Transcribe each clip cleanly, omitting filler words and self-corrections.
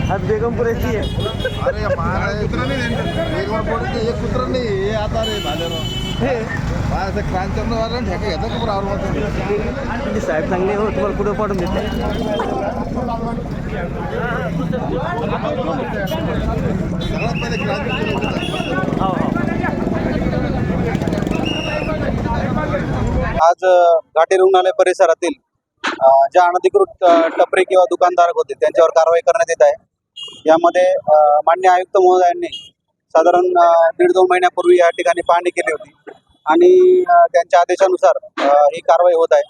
आज बेगमपुराची आहे. अरे कुत्र नाही बेगमपुराचं एक कुत्र नाही हे आता रे भालेराव माझं क्रांतीवरून वाला ठेका घेतात का बरं आवडतं साहेब चांगले हो, तुम्हाला पुढे पाठवून देते. सगळ्यात पहिले क्रांती हो हो. आज घाटी रुग्णालय परिसरातील ज्या अनधिकृत टपरी किंवा दुकानधारक होते त्यांच्यावर कारवाई करण्यात येत आहे. यामध्ये माननीय आयुक्त महोदयांनी साधारण 1.5-2 महिन्यापूर्वी या ठिकाणी पाहणी केली होती आणि त्यांच्या आदेशानुसार ही कारवाई होत आहे.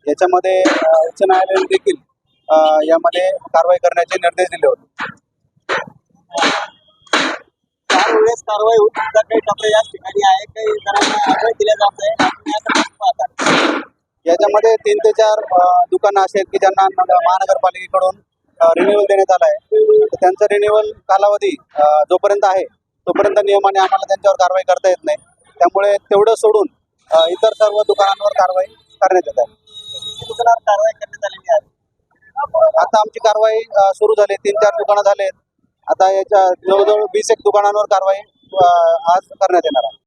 याच्यामध्ये उच्च न्यायालयाने देखील यामध्ये कारवाई करण्याचे निर्देश दिले होते. 4 वेळेस कारवाई होत काही टपरे या ठिकाणी आहे, काही जणांना आढळ दिल्या जात आहे. याच्यामध्ये 3 ते 4 दुकानं असे आहेत की ज्यांना महानगरपालिकेकडून रिन्युअल देण्यात आला आहे. त्यांचा रिन्युअल कालावधी जोपर्यंत आहे तोपर्यंत नियमाने आम्हाला त्यांच्यावर कारवाई करता येत नाही. त्यामुळे तेवढं सोडून इतर सर्व दुकानांवर कारवाई करण्यात येत आहे. दुकानावर कारवाई करण्यात आलेली आहे. आता आमची कारवाई सुरू झाली. 3-4 दुकानं झाले. आता याच्या जवळजवळ 20 एक दुकानांवर कारवाई आज करण्यात येणार आहे.